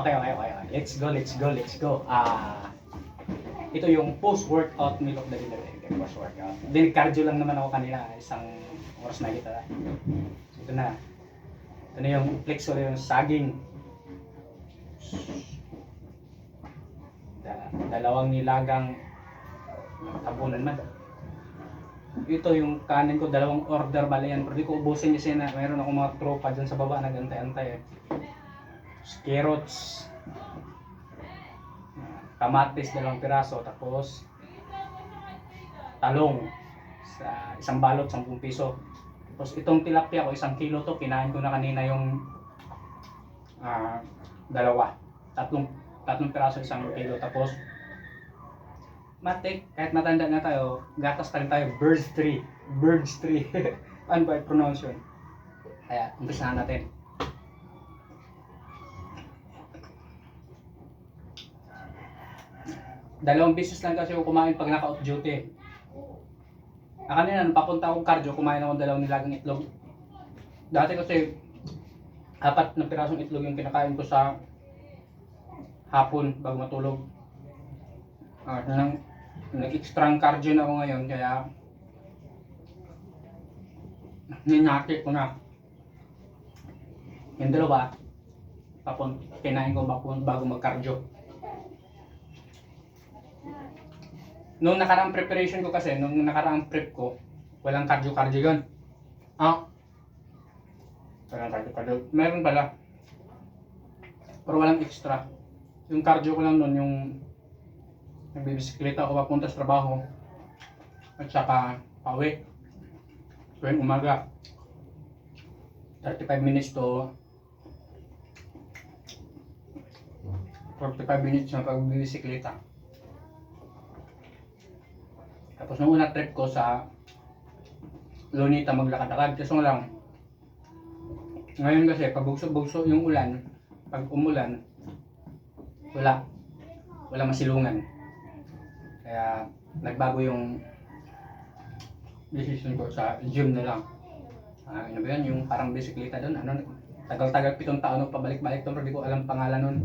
Okay. Let's go. Ito yung post-workout meal of the day. Post-workout. Cardio lang naman ako kanina. Isang oras na kita. Ito na. Ito na yung flexo, yung saging. Dalawang nilagang tabunan man. Ito yung kanin ko, dalawang order bala yan. Pero di ko ubusin kasi na mayroon akong mga tropa dyan sa baba nagantay-antay eh. Carrots, kamatis, dalawang piraso, tapos talong sa isang balot, 10 piso. Tapos itong tilapia ko, 1 kilo to, kinain ko na kanina yung dalawa. Tatlong piraso, 1 kilo. Tapos matik, kahit matanda na tayo, gatas pa rin tayo, birds tree. Ano ba i-pronounce yun? Kaya, umpisahan natin. Dalawang beses lang kasi ako kumain pag naka-off duty. Kanina, papunta akong cardio, kumain ako ng dalawang nilagang itlog. Dati kasi, 4 na pirasong itlog yung kinakain ko sa hapon bago matulog. Nag-extra cardio na ako ngayon, kaya ninaki ko na. Yung dalawa, kinain ko bago mag-cardio. Nung nakaraang preparation ko kasi, nung nakaraang prep ko, walang cardio yun. Walang cardio. Meron pala. Pero walang extra. Yung cardio ko lang nun, yung nagbibisikleta ako papunta sa trabaho. At saka pauwi. Tuwing umaga. 35 minutes to 45 minutes na pagbibisikleta. Tapos nung una trip ko sa Lunita maglakad-lakad, kasi lang ngayon kasi pabugso-bugso yung ulan, pag umulan wala masilungan, kaya nagbago yung decision ko, sa gym na lang. Ano ba yan, yung parang bisikleta doon, tagal-tagal 7 taon pabalik-balik doon, pero di ko alam pangalan nun.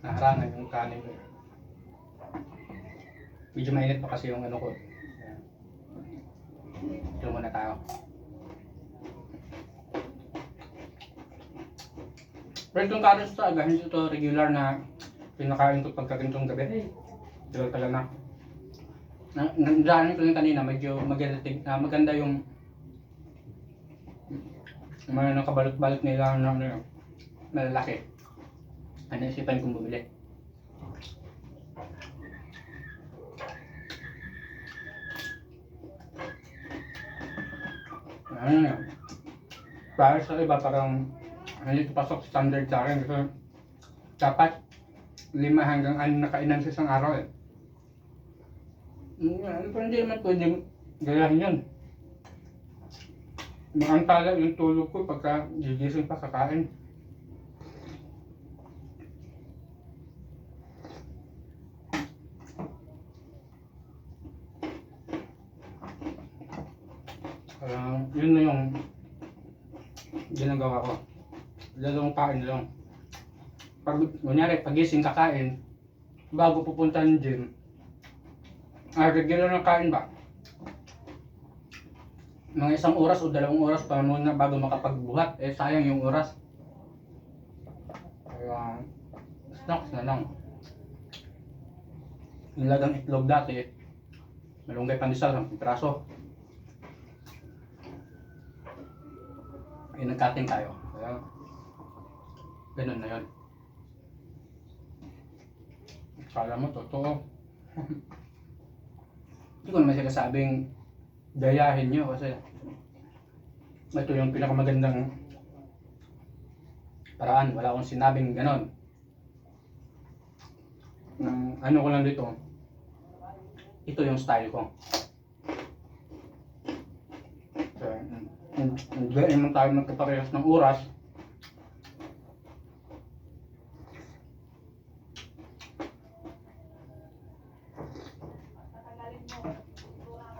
Naharangan yung kanin ko. Medyo mainit pa kasi yung ano ko. Ito muna tayo. Pero itong carrots talaga, hindi ito regular na pinakain ko pagkagantong gabi. Tagal na. Nandaanan ko yung kanina, medyo maganda yung mga nakabalot-balot nila na malalaki. Ano isipan kong bumili. Para sa iba parang hindi ito pasok standard sa akin, kasi dapat 5 hanggang 6 na kainan sa isang araw eh. Pero hindi naman pwedeng gayahin yun. Maantala yung tulog ko pagka gigising pa kakain. Yun na yung ginagawa ko. Dalawang kain lang. Kunyari, pagising kakain, bago pupunta ng gym, regular na kain ba? Mga 1 oras o 2 oras pa muna bago makapagbuhat, sayang yung oras. Kaya, snacks na lang. Nilagang itlog dati, malunggay pandesal, 10 piraso. Nagkating tayo. Kaya, ganun na yun. Kala mo, totoo. Hindi ko naman sinasabing gayahin nyo, kasi ito yung pinakamagandang paraan. Wala akong sinabing ganun. Ano ko lang dito, ito yung style ko. Hindi naman tayo magkaparehas ng oras.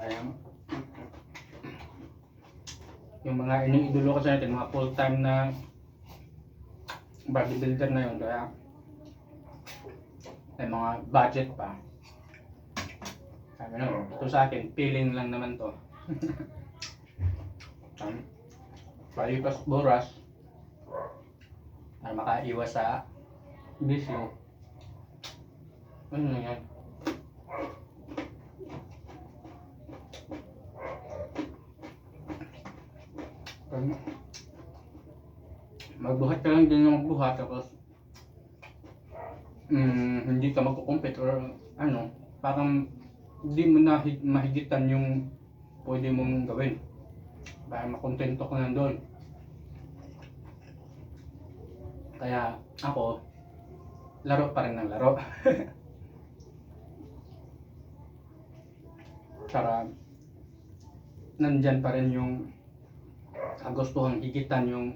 Ayan. Yung mga iniidolo kasi natin, mga full-time na bodybuilder na yun, kaya may mga budget pa. Sabi na, ito sa akin, feeling lang naman to. Palipas buras para makaiwas sa bisyo. Ano na yan? Magbuhat ka lang din ng magbuhat, tapos hindi ka magkukumpit or ano, parang hindi mo na mahigitan yung pwede mong gawin para makontento ko nandun. Kaya ako, laro pa rin ng laro. Para nandyan pa rin yung kagustuhang higitan yung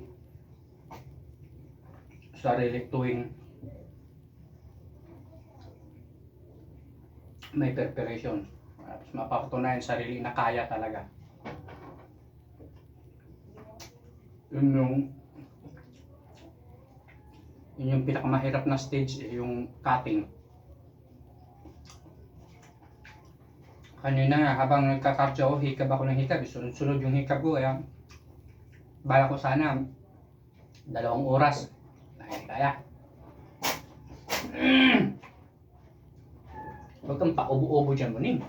sarili tuwing may preparation. Tapos mapapatunayan sarili na kaya talaga. Yun yung pinakamahirap na stage, yung cutting. Kanina habang nagka-cardio ako, hikab ako ng hikab. Sunod-sunod yung hikab ko, kaya bala ko sana 2 oras. Kaya. Huwag kang paubo-ubo dyan, Muning.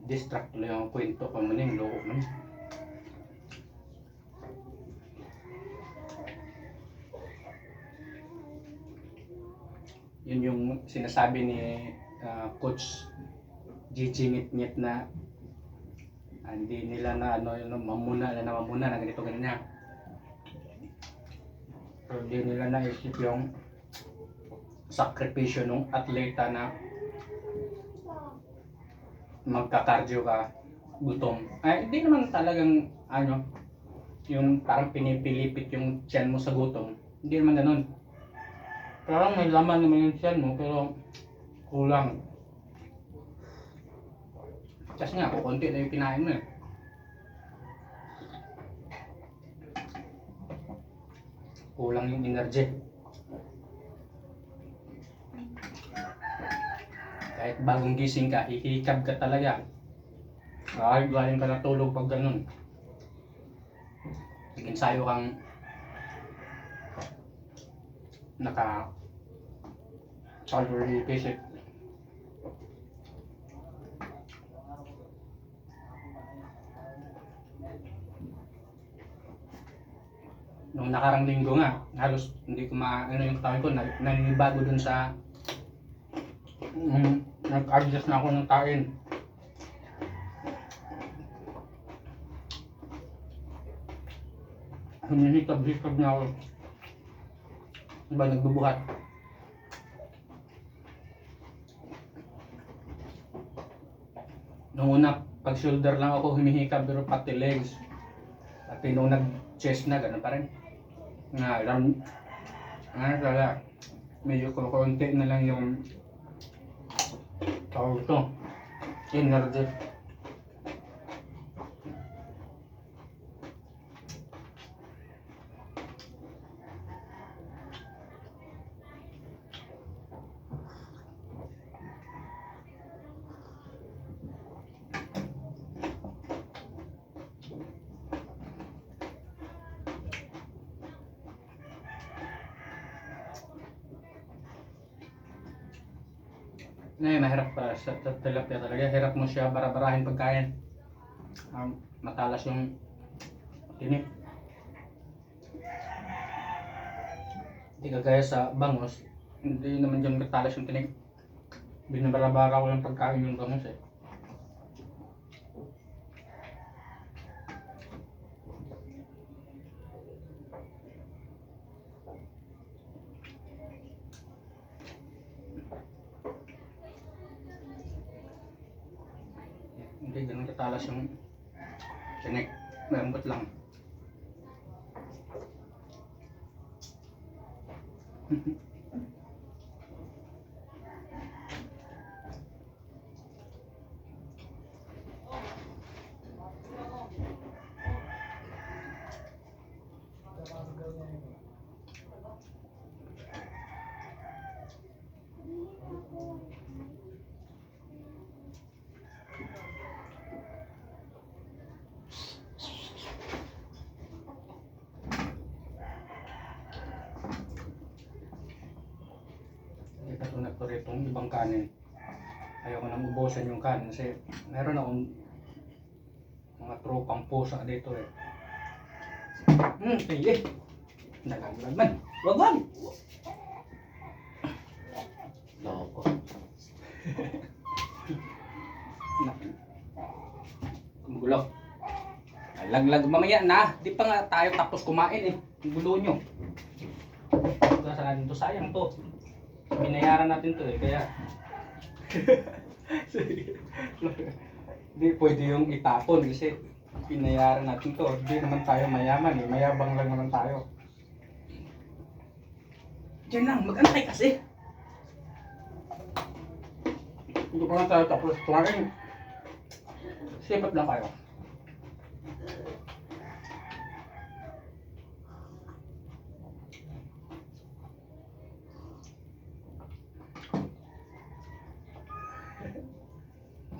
Distract tuloy ang kwento ko, Muning. Loko man. Yun yung sinasabi ni Coach Gigi Ngit-Ngit na hindi nila na mamuna na ganito ganyan. Pero hindi nila naisip yung sakripisyo ng atleta na magka-cardio ka, gutom. Ay, hindi naman talagang yung parang pinipilipit yung tiyan mo sa gutom. Hindi naman ganun. Parang may laman naman yung tiyan mo, pero kulang. Kasi nga, kukunti na yung kinain mo eh. Kulang yung energy. Kahit bagong gising ka, hihikab ka talaga. Kahit galing ka natulog pag ganun. Nag-ensayo kang naka-calorie deficit. Nung nakarang linggo nga, halos hindi ko yung tawag ko, nanibago dun sa nag-adjust na ako ng kain. Humihikab-hikab na ako. Diba, nagbubuhat. Nung una, pag shoulder lang ako humihikab, pero pati legs. Pati nung nag-chest na, ganun pa rin. Talaga, medyo konti na lang yung tawag ito, energy. Mahirap pa sa tilapia talaga. Hirap mo siya bara-barahin pagkain. Matalas yung tinik. Hindi kagaya sa bangus, hindi naman dyan matalas yung tinik. Binabarabara ko yung pagkain yung bangus eh. Hindi ganun katalas yung tinik, malambot lang. Hindi katulad ko rin itong ibang kanin. Ayoko nang ubusan yung kanin kasi meron akong mga tropang pusa dito eh. Sige. Nalaglag man. Wag man. Loko. Gulo. Laglag mamaya na. Di pa nga tayo tapos kumain eh. Ang gulo nyo. Saan to? Sayang to. Binayaran natin to eh. Kaya hindi pwede yung itapon kasi binayaran natin to. Hindi naman tayo mayaman eh. Mayabang lang naman tayo. Diyan lang. Mag-antay kasi. Hindi pa nga tayo tapos kumain. Sipat lang kayo.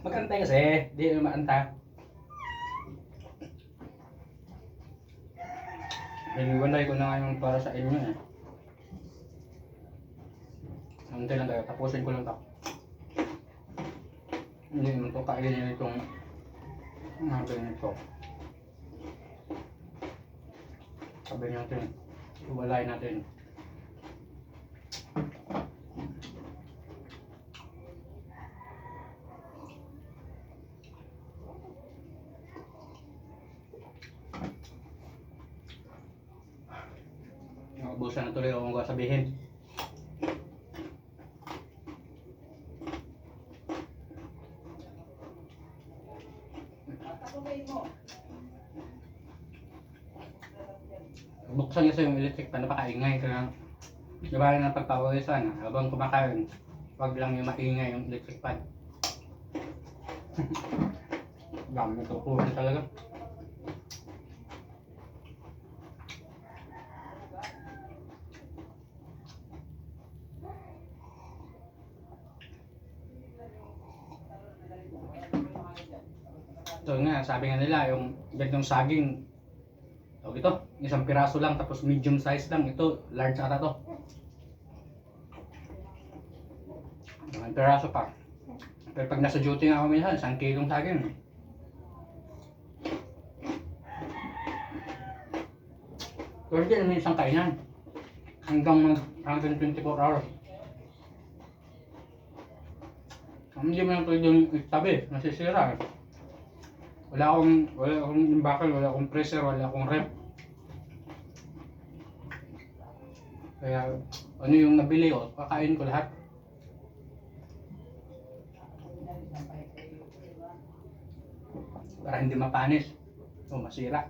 Mag-antay kasi. Hindi na maantay. Hiniwalay ko na nga yung para sa inyo eh. Antay lang kayo. Tapusin ko lang to. Hindi naman to kainin itong mga ganito. Sabi natin, iwalay natin. Naubusan na tuloy ako kung sabihin. Buksan niya sa yung electric pan, napakaingay. Kaya diba rin ang pagpapawisan habang kumakain. Huwag lang yung maingay yung electric pan. Dami ito po talaga. So nga, sabi nga nila, yung gantong saging, ito, isang piraso lang, tapos medium size lang. Ito, large ata to. Isang piraso pa. Pero pag nasa duty nga kami minsan, 1 kilong saging. Pero hindi naman isang kainan. Hanggang 24 hours. Hindi mo na pwede yung itabi, nasisira. Wala akong imbakal, wala akong freezer, wala akong rep. Kaya ano yung nabili ko, kakain ko lahat. Para hindi mapanis o masira.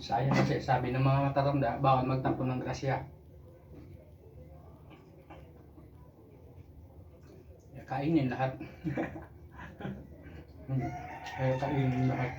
Sayang kasi sabi ng mga matatanda, bawal magtapon ng grasya. Kainin lahat. Kaya kainin lahat.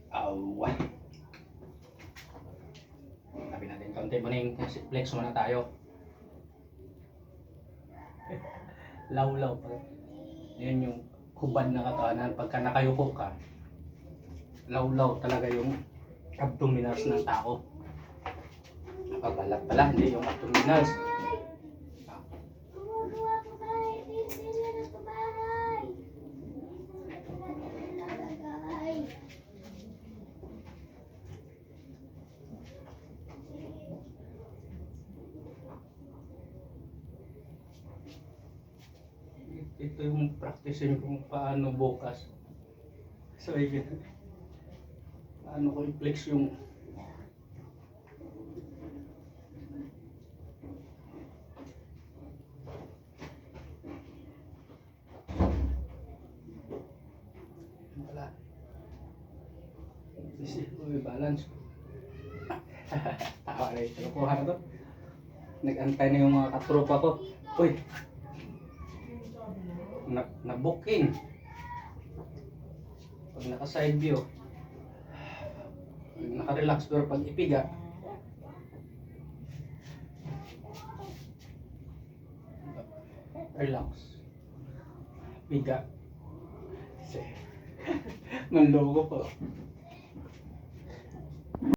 Awa. Sabi natin konti mo na yung flex muna tayo. Law-law pa. Yan yung hubad na katawan pagka nakayuko ka. Law-law talaga yung abdominals ng tao. Pagbalat pala, hindi yung abdominals. ito yung practicein kung paano bukas. So, yun. Paano ko i-flex yung wala. Uy, balance. Tawa na ito. Kuha na to. Nag-antay na yung mga katropa ko. Uy! Na-booking. Pag naka-side view. Pag naka-relax door pag ipiga. Relax. Piga. Manloko po.